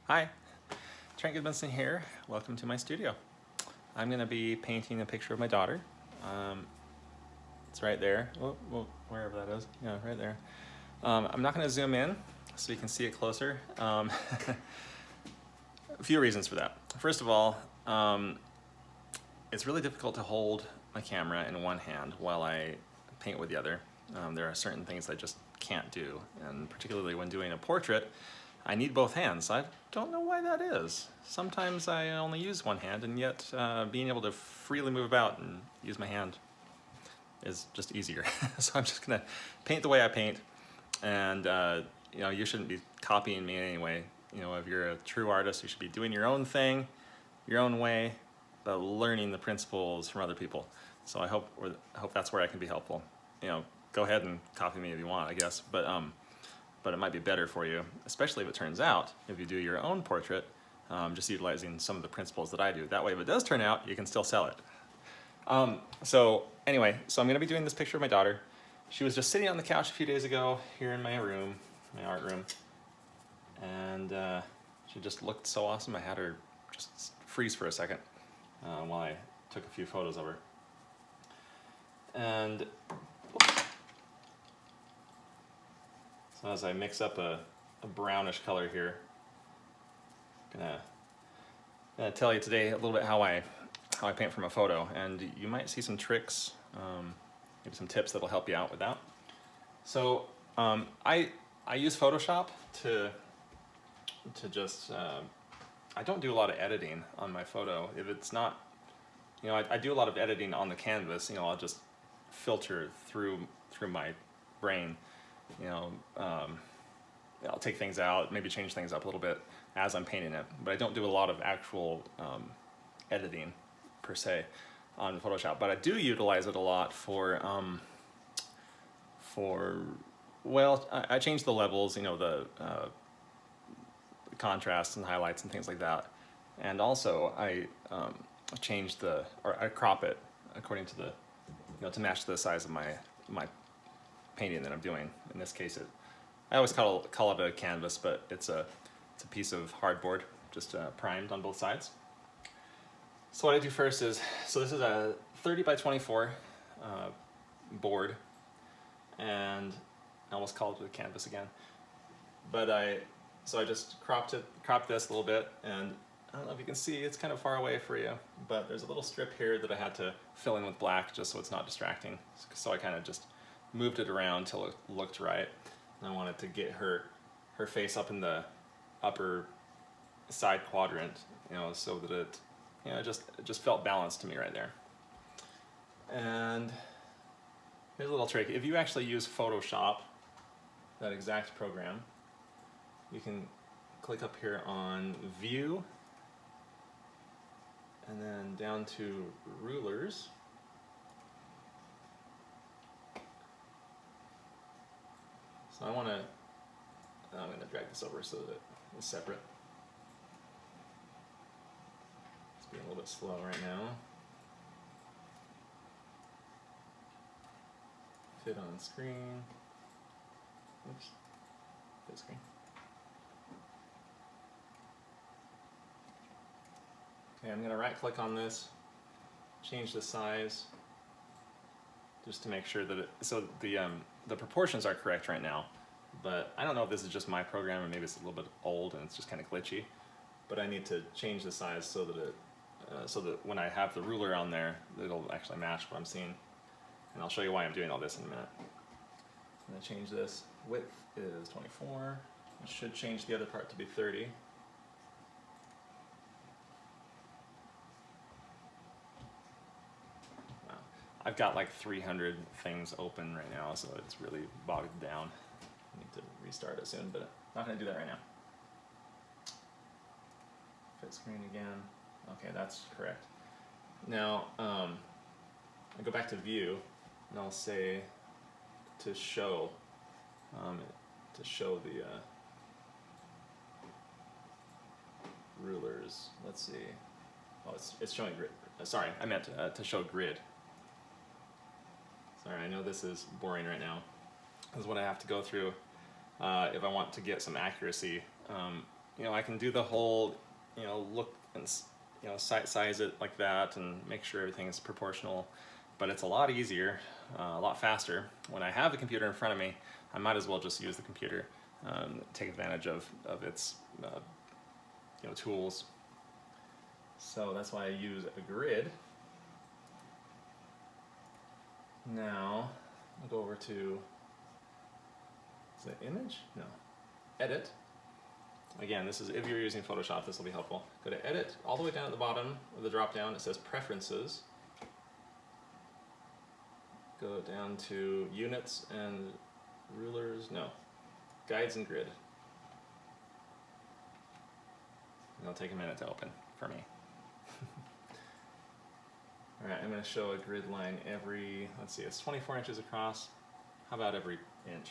Hi, Trent Goodmanson here. Welcome to my studio. I'm going to be painting a picture of my daughter. It's right there. Wherever that is. Yeah, right there. I'm not going to zoom in so you can see it closer. A few reasons for that. First of all, it's really difficult to hold my camera in one hand while I paint with the other. There are certain things I just can't do, and particularly when doing a portrait, I need both hands. I don't know why that is. Sometimes I only use one hand, and yet being able to freely move about and use my hand is just easier. So I'm just gonna paint the way I paint, and you shouldn't be copying me anyway. If you're a true artist, you should be doing your own thing, your own way, but learning the principles from other people. So I hope that's where I can be helpful. Go ahead and copy me if you want, I guess, but it might be better for you, especially if it turns out, if you do your own portrait, just utilizing some of the principles that I do. That way, if it does turn out, you can still sell it. So anyway, I'm gonna be doing this picture of my daughter. She was just sitting on the couch a few days ago here in my room, my art room, and she just looked so awesome. I had her just freeze for a second while I took a few photos of her. And so as I mix up a brownish color here, I'm gonna tell you today a little bit how I paint from a photo, and you might see some tricks, maybe some tips that'll help you out with that. So I use Photoshop to just I don't do a lot of editing on my photo. If it's not, I do a lot of editing on the canvas. I'll just filter through my brain. I'll take things out, maybe change things up a little bit as I'm painting it, but I don't do a lot of actual editing per se on Photoshop. But I do utilize it a lot for I change the levels, the contrasts and highlights and things like that, and also I change I crop it according to to match the size of my painting that I'm doing. In this case, I always call it a canvas, but it's a piece of hardboard, just primed on both sides. So what I do first is, this is a 30 by 24 board, and I almost called it a canvas again. But I just cropped this a little bit, and I don't know if you can see, it's kind of far away for you, but there's a little strip here that I had to fill in with black just so it's not distracting. So I kind of just moved it around till it looked right. And I wanted to get her face up in the upper side quadrant, so that it just felt balanced to me right there. And here's a little trick. If you actually use Photoshop, that exact program, you can click up here on View, and then down to Rulers. So I'm going to drag this over so that it's separate. It's being a little bit slow right now. Fit on screen. Oops. Fit screen. Okay, I'm going to right click on this, change the size, just to make sure that the proportions are correct right now. But I don't know if this is just my program, or maybe it's a little bit old and it's just kind of glitchy. But I need to change the size so that when I have the ruler on there, it'll actually match what I'm seeing. And I'll show you why I'm doing all this in a minute. I'm going to change this. Width is 24. I should change the other part to be 30. Wow. I've got like 300 things open right now, so it's really bogged down. I need to restart it soon, but I'm not going to do that right now. Fit screen again. Okay, that's correct. Now, I go back to View, and I'll say to show the rulers. Let's see. Oh, it's showing grid. Sorry, I meant to show grid. Sorry, I know this is boring right now. This is what I have to go through if I want to get some accuracy I can do the whole, look and size it like that and make sure everything is proportional. But it's a lot easier, a lot faster. When I have a computer in front of me, I might as well just use the computer, take advantage of its tools. So that's why I use a grid. Now I'll go over to, is it image? No, edit. Again, this is, if you're using Photoshop, this will be helpful. Go to edit, all the way down at the bottom of the drop down, it says preferences. Go down to units and rulers, no, guides and grid. It'll take a minute to open for me. All right, I'm going to show a grid line every, let's see, it's 24 inches across. How about every inch?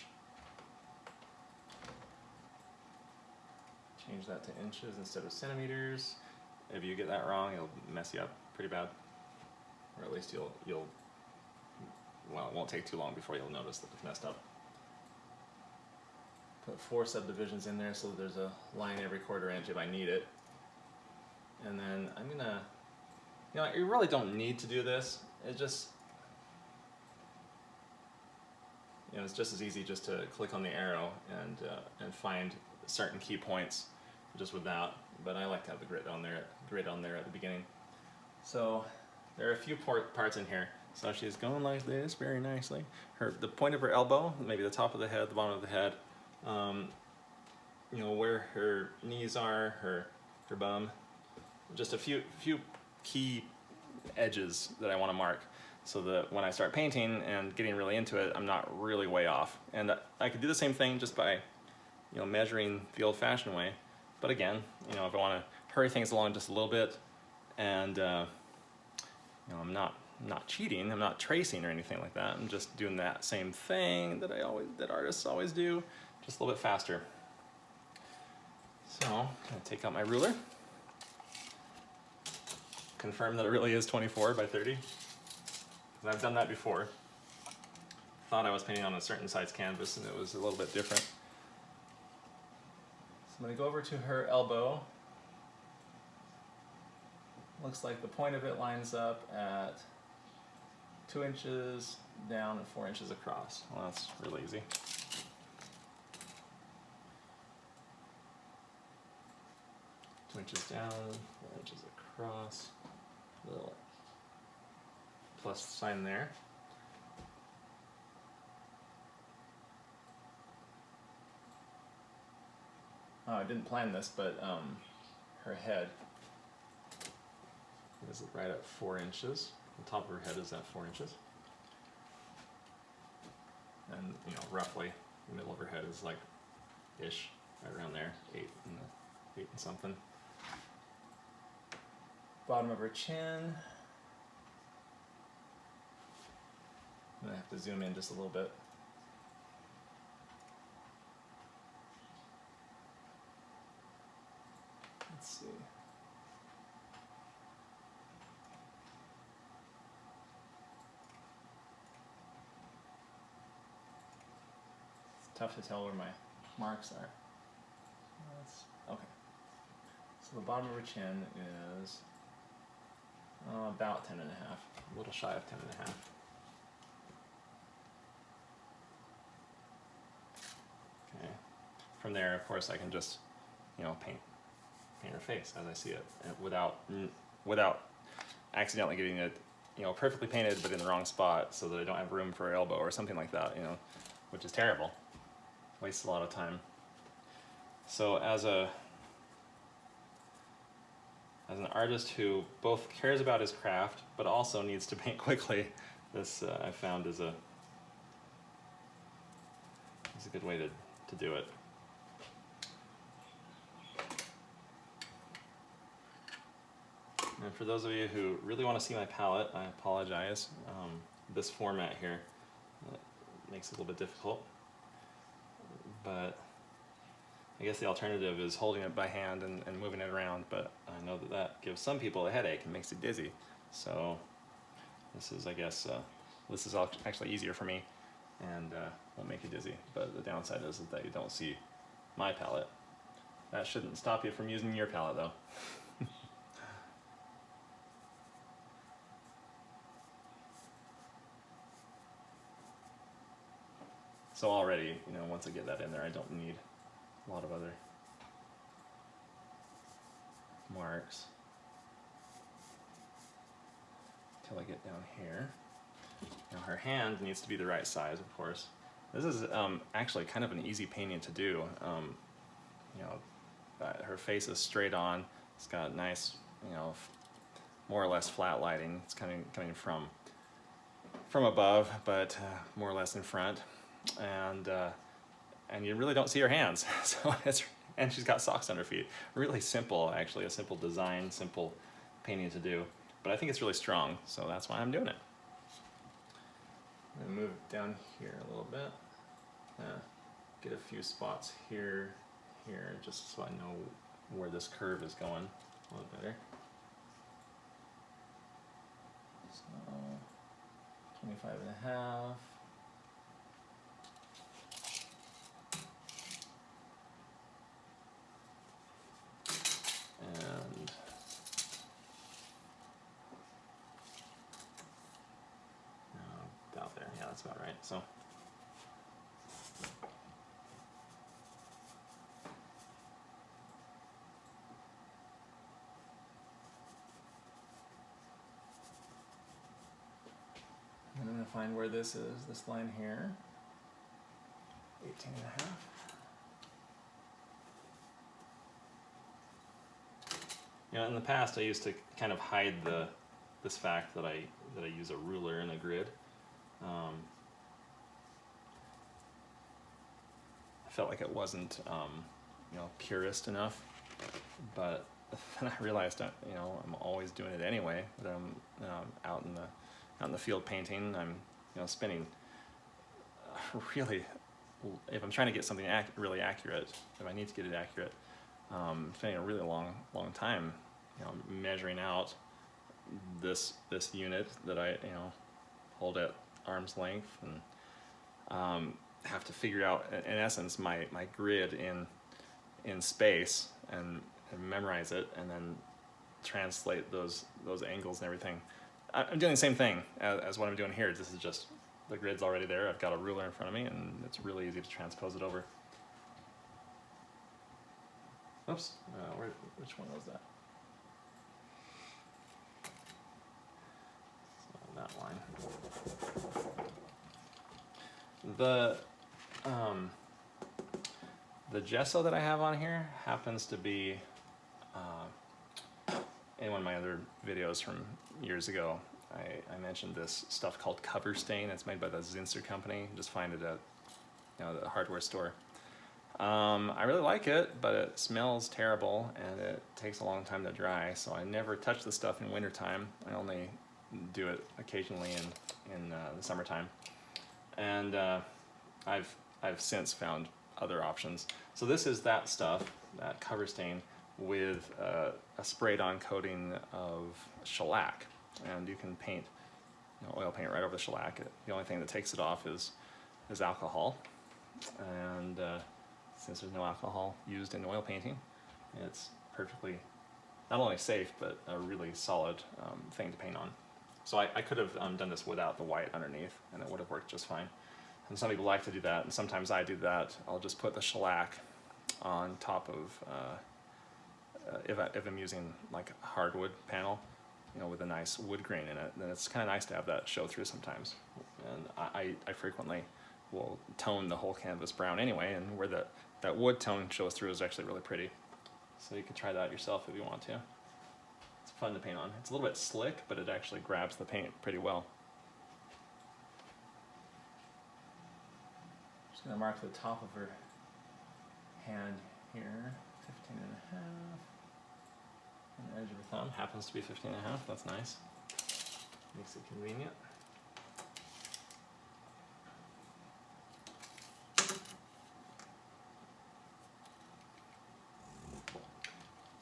Change that to inches instead of centimeters. If you get that wrong, it'll mess you up pretty bad. Or at least you'll well, it won't take too long before you'll notice that it's messed up. Put 4 subdivisions in there so that there's a line every 1/4 inch if I need it. And then I'm gonna, you really don't need to do this. It just, it's just as easy just to click on the arrow and find certain key points just with that. But I like to have the grid on there at the beginning. So there are a few parts in here. So she's going like this very nicely. The point of her elbow, maybe the top of the head, the bottom of the head, where her knees are, her bum. Just a few key edges that I want to mark, so that when I start painting and getting really into it, I'm not really way off. And I could do the same thing just by, measuring the old-fashioned way. But again, if I want to hurry things along just a little bit, and I'm not cheating, I'm not tracing or anything like that. I'm just doing that same thing that artists always do, just a little bit faster. So I'm gonna take out my ruler. Confirm that it really is 24 by 30. I've done that before. Thought I was painting on a certain size canvas and it was a little bit different. So I'm going to go over to her elbow. Looks like the point of it lines up at 2 inches down and 4 inches across. Well, that's really easy. Two inches down, 4 inches across. Little plus sign there. Oh, I didn't plan this, but her head is right at 4 inches. The top of her head is at 4 inches. And roughly the middle of her head is like ish, right around there, 8 and something. Bottom of her chin. I'm gonna have to zoom in just a little bit. Let's see. It's tough to tell where my marks are. Okay. So the bottom of her chin is about 10 and a half, a little shy of 10 and a half. Okay. From there, of course, I can just, paint her face as I see it, and without accidentally getting it, perfectly painted but in the wrong spot, so that I don't have room for her elbow or something like that, which is terrible. Wastes a lot of time. So as an artist who both cares about his craft but also needs to paint quickly, this I found is a good way to do it. And for those of you who really want to see my palette, I apologize. This format here makes it a little bit difficult, but I guess the alternative is holding it by hand and moving it around, but I know that gives some people a headache and makes it dizzy. So this is, I guess, this is actually easier for me and won't make you dizzy. But the downside is that you don't see my palette. That shouldn't stop you from using your palette though. So already, you know, once I get that in there, I don't need a lot of other marks until I get down here. Now her hand needs to be the right size, of course. This is actually kind of an easy painting to do. You know, her face is straight on. It's got nice, you know, more or less flat lighting. It's coming from above, but more or less in front, and you really don't see her hands. So and she's got socks on her feet. Really simple, actually, a simple design, simple painting to do. But I think it's really strong, so that's why I'm doing it. I'm gonna move it down here a little bit. Get a few spots here, just so I know where this curve is going a little better. So 25.5. And out there, yeah, that's about right. So I'm going to find where this is, this line here, 18.5. You know, in the past I used to kind of hide this fact that I use a ruler and a grid. I felt like it wasn't you know, purist enough, but then I realized that, you know, I'm always doing it anyway. That I'm out in the field painting. I'm, you know, spending really, if I'm trying to get something really accurate, if I need to get it accurate, spending a really long time, you know, measuring out this unit that I, you know, hold at arm's length, and have to figure out, in essence, my grid in space, and memorize it, and then translate those angles and everything. I'm doing the same thing as what I'm doing here. This is just, the grid's already there. I've got a ruler in front of me, and it's really easy to transpose it over. Oops, which one was that? So that line. The gesso that I have on here happens to be in one of my other videos from years ago. I mentioned this stuff called cover stain. It's made by the Zinsser company. Just find it at, you know, the hardware store. I really like it, but it smells terrible and it takes a long time to dry, so I never touch the stuff in wintertime. I only do it occasionally in the summertime. And I've since found other options. So this is that stuff, that cover stain, with a sprayed-on coating of shellac, and you can paint, you know, oil paint right over the shellac. The only thing that takes it off is alcohol, and since there's no alcohol used in oil painting, it's perfectly not only safe but a really solid thing to paint on. So I could have done this without the white underneath, and it would have worked just fine. And some people like to do that, and sometimes I do that. I'll just put the shellac on top of, if I'm using like a hardwood panel, you know, with a nice wood grain in it, then it's kind of nice to have that show through sometimes. And I frequently will tone the whole canvas brown anyway, and where that wood tone shows through is actually really pretty. So you can try that yourself if you want to. It's fun to paint on. It's a little bit slick, but it actually grabs the paint pretty well. Just gonna mark the top of her hand here, 15.5. And the edge of her thumb happens to be 15.5, that's nice. Makes it convenient.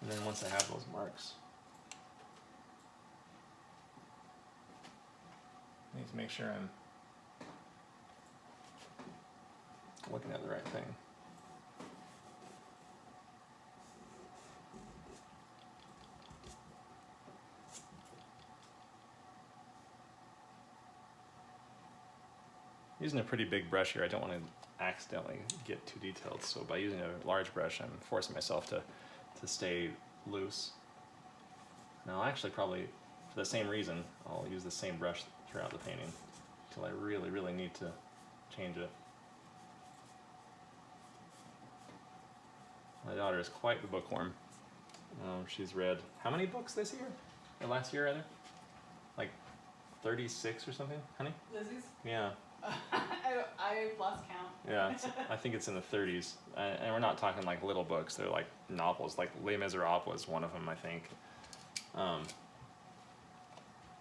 And then once I have those marks, I need to make sure I'm looking at the right thing. using a pretty big brush here. I don't want to accidentally get too detailed, so by using a large brush, I'm forcing myself to stay loose. And I'll actually probably, for the same reason, I'll use the same brush throughout the painting until I really, really need to change it. My daughter is quite the bookworm. She's read how many books this year? Or last year, rather? Like 36 or something, honey? Lizzie's? Yeah. I lost count. Yeah, I think it's in the 30s. And we're not talking like little books, they're like novels. Like Les Miserables was one of them, I think.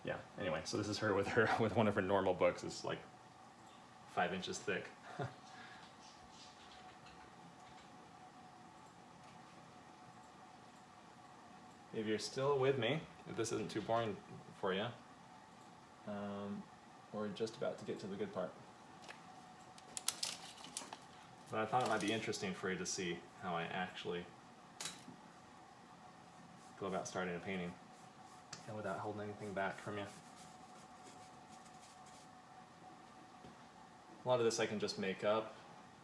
Yeah, anyway, so this is her with one of her normal books. It's like 5 inches thick. If you're still with me, if this isn't too boring for you, we're just about to get to the good part. But I thought it might be interesting for you to see how I actually go about starting a painting, and without holding anything back from you. A lot of this I can just make up,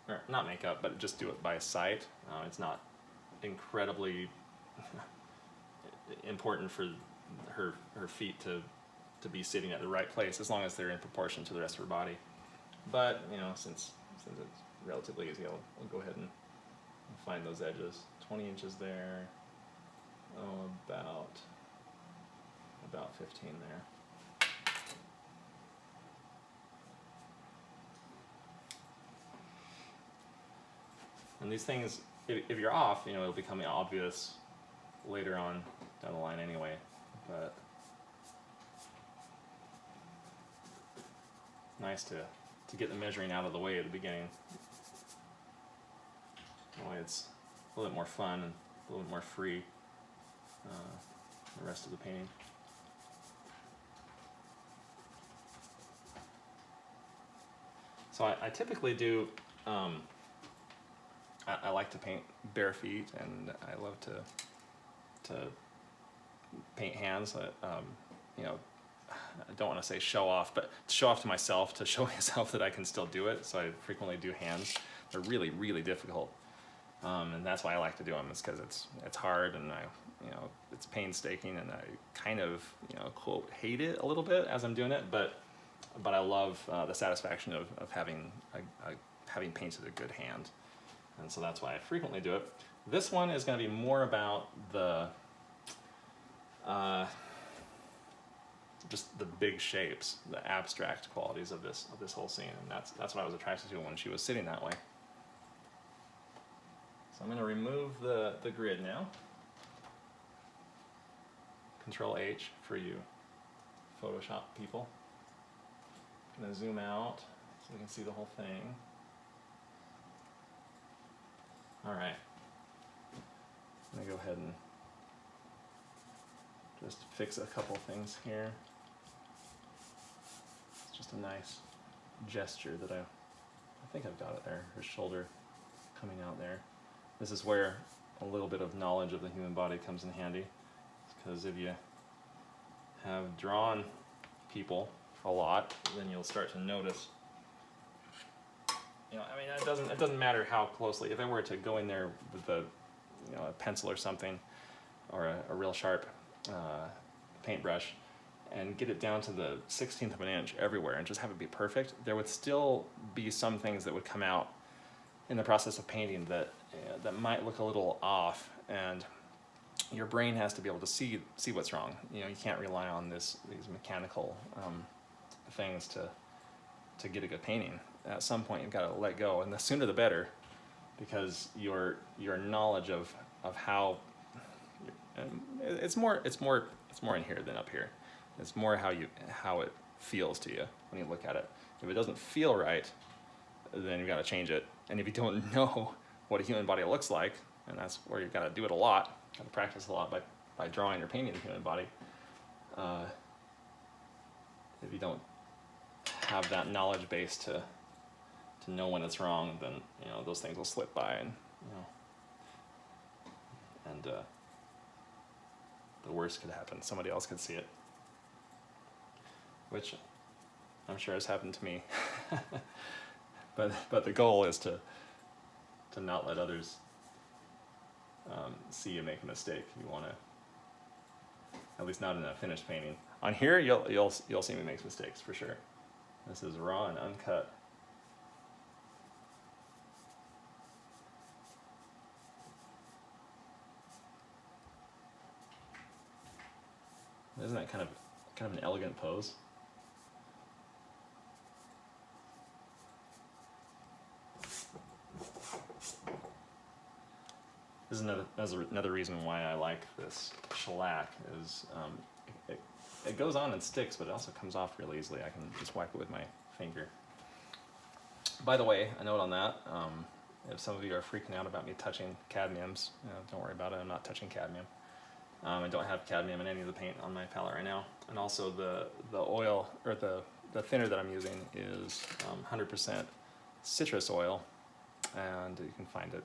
or not make up, but just do it by sight. It's not incredibly important for her feet to be sitting at the right place, as long as they're in proportion to the rest of her body. But you know, since it's relatively easy, I'll go ahead and find those edges. 20 inches there. Oh, about 15 there. And these things, if you're off, you know, it'll become obvious later on down the line anyway. But it's nice to get the measuring out of the way at the beginning. That way it's a little bit more fun and a little bit more free the rest of the painting. So I typically do, I like to paint bare feet, and I love to paint hands. You know, I don't want to say show off, but to show off to myself, to show myself that I can still do it. So I frequently do hands. They're really, really difficult. And that's why I like to do them, is because it's hard, and it's painstaking, and I kind of, quote, hate it a little bit as I'm doing it, but I love the satisfaction of having painted a good hand, and so that's why I frequently do it. This one is going to be more about the just the big shapes, the abstract qualities of this whole scene, and that's what I was attracted to when she was sitting that way. So I'm going to remove the grid now. Control H for you Photoshop people. I'm going to zoom out so we can see the whole thing. Alright. I'm going to go ahead and just fix a couple things here. It's just a nice gesture that I think I've got it there. Her shoulder coming out there. This is where a little bit of knowledge of the human body comes in handy, because if you have drawn people a lot, then you'll start to notice. It doesn't matter how closely. If I were to go in there with a pencil or something, or a real sharp paintbrush, and get it down to the 16th of an inch everywhere, and just have it be perfect, there would still be some things that would come out in the process of painting that might look a little off, and your brain has to be able to see what's wrong. You can't rely on these mechanical things to get a good painting. At some point, you've got to let go, and the sooner the better, because your knowledge of how it's more in here than up here. It's more how it feels to you when you look at it. If it doesn't feel right, then you've got to change it. And if you don't know what a human body looks like, and that's where you've got to do it a lot, got to practice a lot by drawing or painting the human body. If you don't have that knowledge base to know when it's wrong, then those things will slip by, and the worst could happen. Somebody else could see it, which I'm sure has happened to me but the goal is to not let others see you make a mistake. You want to, at least not in a finished painting. On here, you'll see me make mistakes for sure. This is raw and uncut. Isn't that kind of an elegant pose? This is another reason why I like this shellac is it goes on and sticks, but it also comes off really easily. I can just wipe it with my finger. By the way, a note on that, if some of you are freaking out about me touching cadmiums, don't worry about it, I'm not touching cadmium. I don't have cadmium in any of the paint on my palette right now. And also the oil, or the thinner that I'm using is 100% citrus oil, and you can find it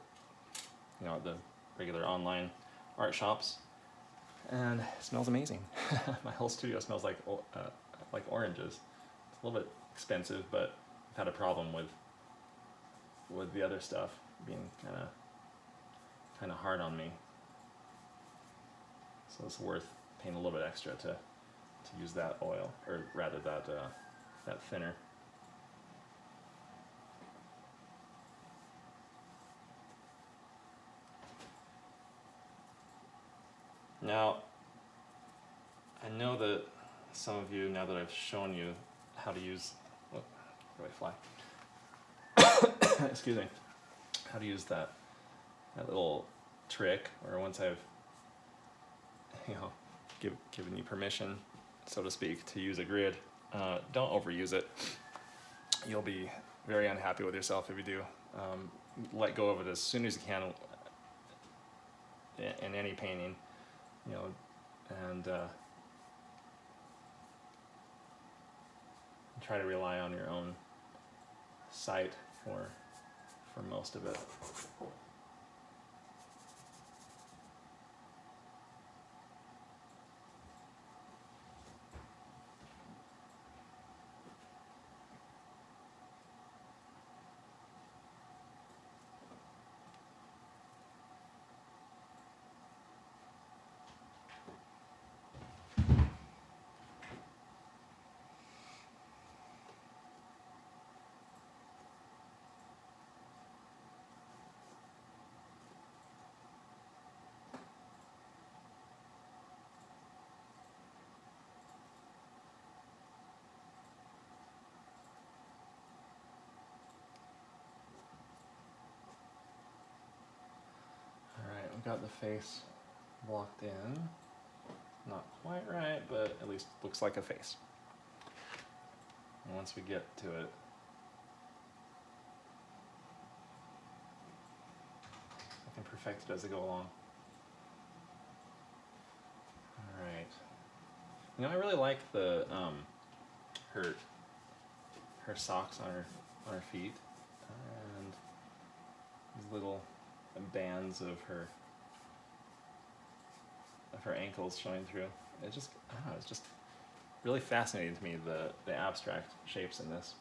at the regular online art shops, and it smells amazing. My whole studio smells like oranges. It's a little bit expensive, but I've had a problem with the other stuff being kind of hard on me, so it's worth paying a little bit extra to use that oil, or rather that thinner. Now, I know that some of you, now that I've shown you how to use, where do I fly? Excuse me. How to use that little trick, or once I've, given you permission, so to speak, to use a grid, don't overuse it. You'll be very unhappy with yourself if you do. Let go of it as soon as you can in any painting. And try to rely on your own sight for most of it. Got the face blocked in. Not quite right, but at least looks like a face. And once we get to it, I can perfect it as I go along. All right. I really like the her socks on her feet, and these little bands of her ankles showing through. It's just, I don't know, it's just really fascinating to me, the abstract shapes in this.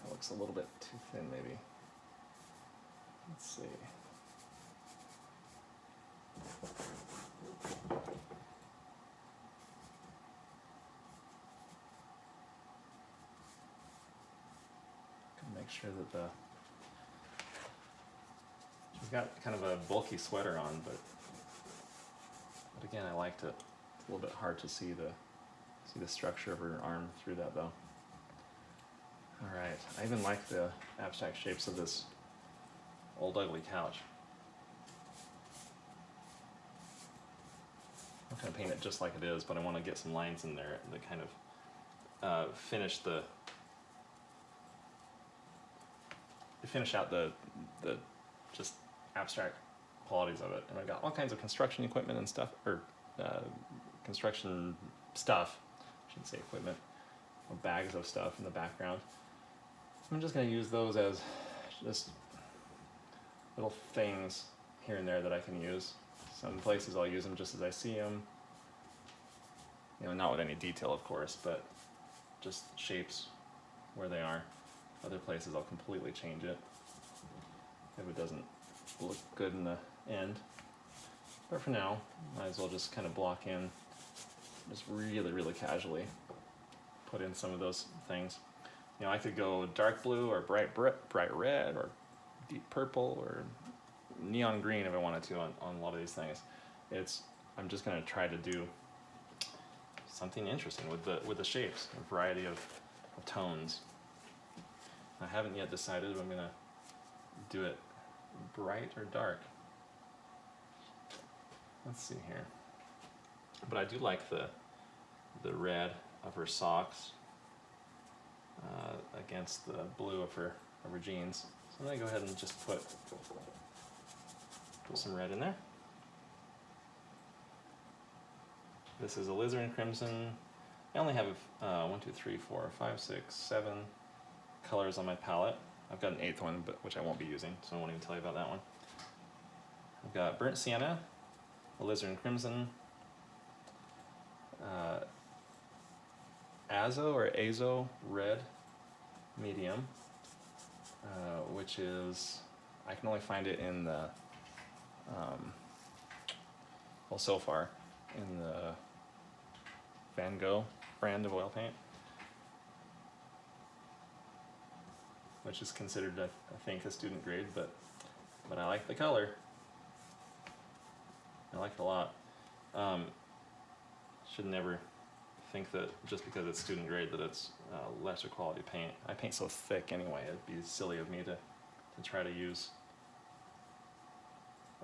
It looks a little bit too thin, maybe. Let's see. Can make sure that she's got kind of a bulky sweater on, but again, I liked it. It's a little bit hard to see the structure of her arm through that, though. All right, I even like the abstract shapes of this old ugly couch. I'm going to paint it just like it is, but I want to get some lines in there that kind of finish out the just abstract qualities of it. And I've got all kinds of construction equipment and stuff, or construction stuff, I shouldn't say equipment, or bags of stuff in the background. I'm just going to use those as just little things here and there that I can use. Some places I'll use them just as I see them, not with any detail, of course, but just shapes where they are. Other places I'll completely change it if it doesn't look good in the end. But for now, might as well just kind of block in, just really casually put in some of those things. You know, I could go dark blue or bright red or deep purple or neon green if I wanted to on a lot of these things. I'm just gonna try to do something interesting with the shapes, a variety of tones. I haven't yet decided if I'm gonna do it bright or dark. Let's see here. But I do like the red of her socks against the blue of her jeans. So I'm gonna go ahead and just put some red in there. This is alizarin crimson. I only have 1, 2, 3, 4, 5, 6, 7 colors on my palette. I've got an 8th one, which I won't be using, so I won't even tell you about that one. I've got burnt sienna, alizarin crimson, Azo red medium, which is, I can only find it in the, well, so far, in the Van Gogh brand of oil paint, which is considered, I think, a student grade, but I like the color. I like it a lot. Should never think that just because it's student grade that it's lesser quality paint. I paint so thick anyway, it'd be silly of me to try to use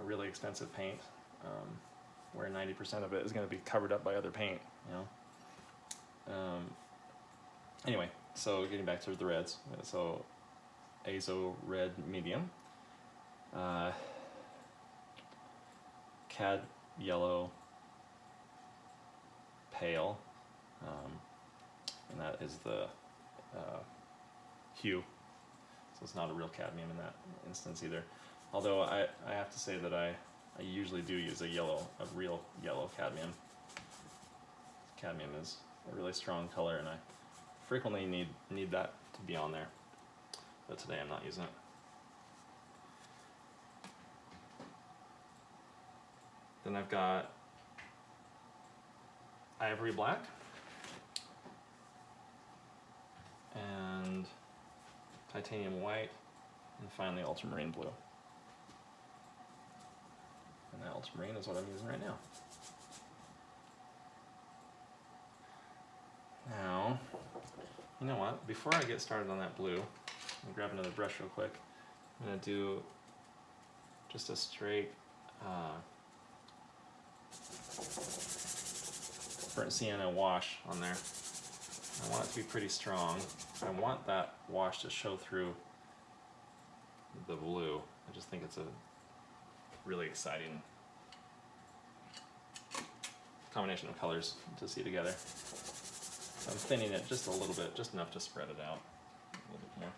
a really expensive paint where 90% of it is going to be covered up by other paint, you know. Anyway, so getting back to the reds, so Azo red medium, cad yellow pale, and that is the hue, so it's not a real cadmium in that instance either. Although I have to say that I usually do use a real yellow cadmium. Cadmium is a really strong color, and I frequently need that to be on there, but today I'm not using it. Then I've got ivory black and titanium white, and finally ultramarine blue. And that ultramarine is what I'm using right now. Now, you know what? Before I get started on that blue, I'll grab another brush real quick. I'm going to do just a straight burnt sienna wash on there. I want it to be pretty strong. I want that wash to show through the blue. I just think it's a really exciting combination of colors to see together. So I'm thinning it just a little bit, just enough to spread it out a little bit more.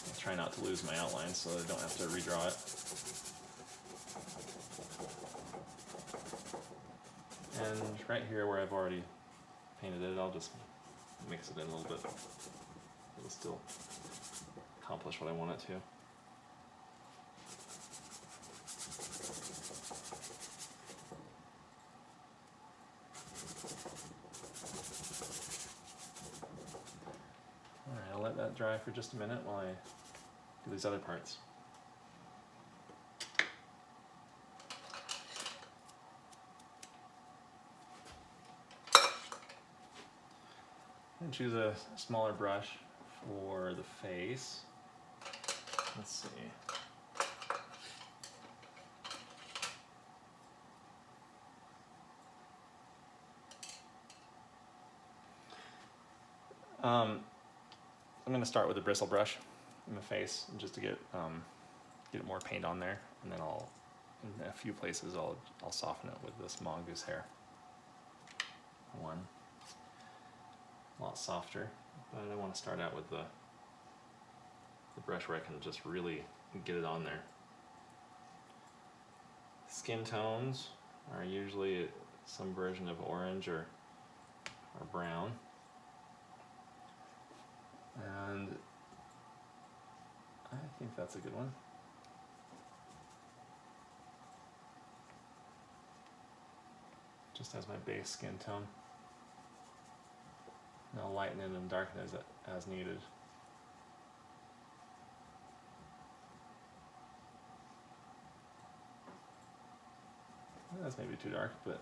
I'll try not to lose my outline so I don't have to redraw it. And right here where I've already painted it, I'll just mix it in a little bit. It'll still accomplish what I want it to. Alright, I'll let that dry for just a minute while I do these other parts. And choose a smaller brush for the face. Let's see. I'm going to start with a bristle brush in the face just to get more paint on there, and then in a few places I'll soften it with this mongoose hair. One. A lot softer, but I want to start out with the brush where I can just really get it on there. skin tones are usually some version of orange or brown. And I think that's a good one. Just as my base skin tone. And I'll lighten it and darken it as needed. That's maybe too dark, but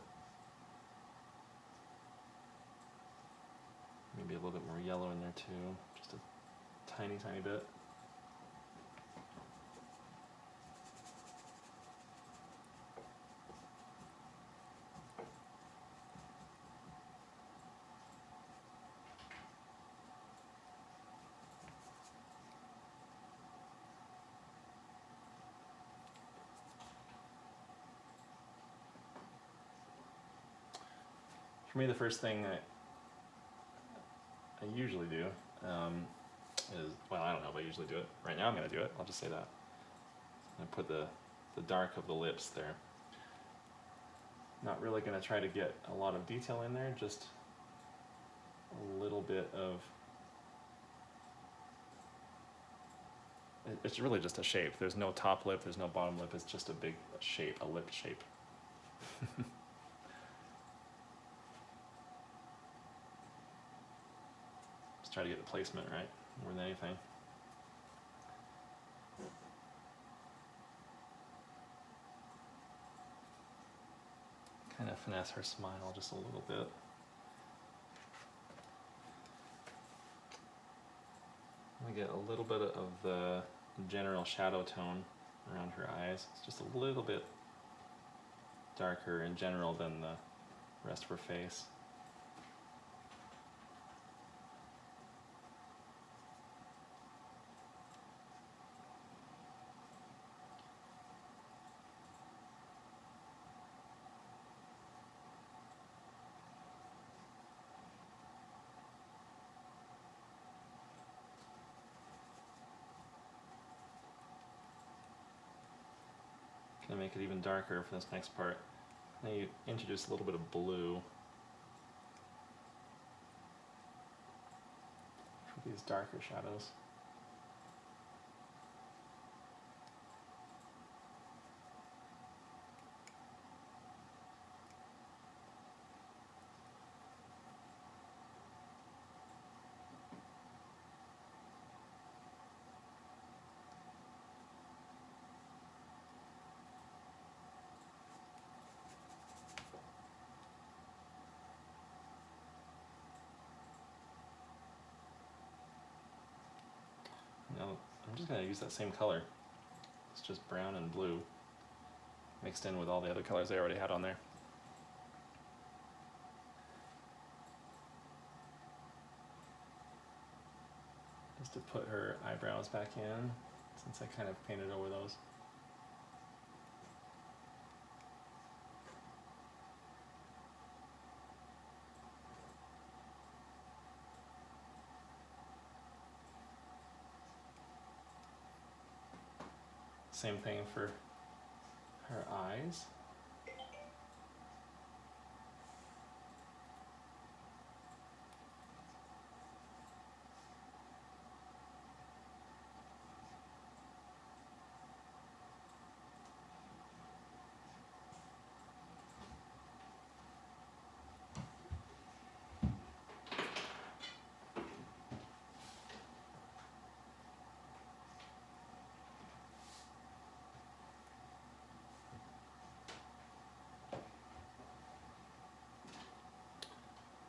maybe a little bit more yellow in there too. Just a tiny, tiny bit. For me, the first thing I usually do is, well, I don't know if I usually do it. Right now I'm going to do it. I'll just say that. I put the dark of the lips there. Not really going to try to get a lot of detail in there, just a little bit of... It's really just a shape. There's no top lip, there's no bottom lip. It's just a big shape, a lip shape. Try to get the placement right more than anything. Kind of finesse her smile just a little bit. We get a little bit of the general shadow tone around her eyes. It's just a little bit darker in general than the rest of her face. Gonna make it even darker for this next part. Now you introduce a little bit of blue for these darker shadows. Now I'm just going to use that same color. It's just brown and blue mixed in with all the other colors I already had on there. Just to put her eyebrows back in, since I kind of painted over those. Same thing for her eyes.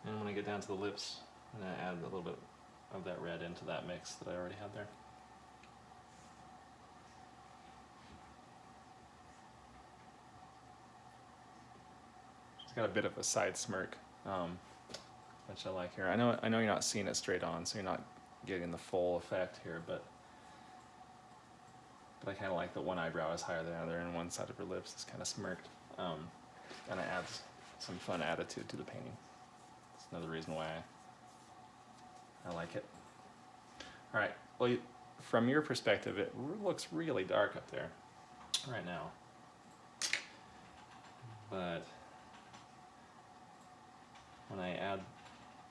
And when I get down to the lips, I'm going to add a little bit of that red into that mix that I already had there. She's got a bit of a side smirk, which I like here. I know you're not seeing it straight on, so you're not getting the full effect here, but I kind of like that one eyebrow is higher than the other, and one side of her lips is kind of smirked. And it adds some fun attitude to the painting. That's another reason why I like it. All right, well, from your perspective, it looks really dark up there right now. but when I add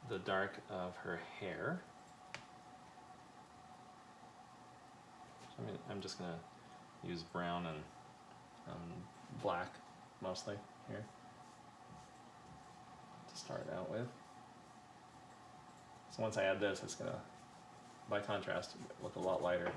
the dark of her hair, I'm just gonna use brown and black mostly here to start out with. So once I add this, it's gonna, by contrast, look a lot lighter.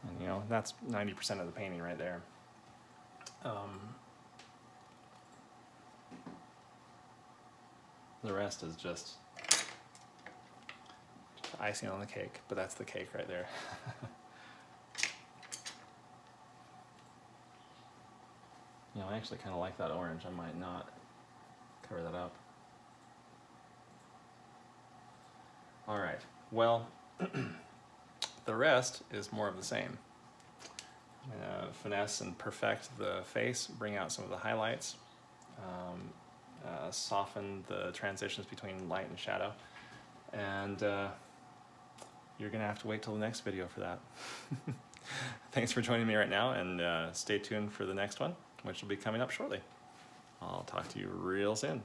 And you know, that's 90% of the painting right there. The rest is just icing on the cake, but that's the cake right there. You know, I actually kind of like that orange. I might not cover that up. All right, well, the rest is more of the same. I'm gonna finesse and perfect the face, bring out some of the highlights, soften the transitions between light and shadow, and you're gonna have to wait till the next video for that. Thanks for joining me right now, and stay tuned for the next one, which will be coming up shortly. I'll talk to you real soon.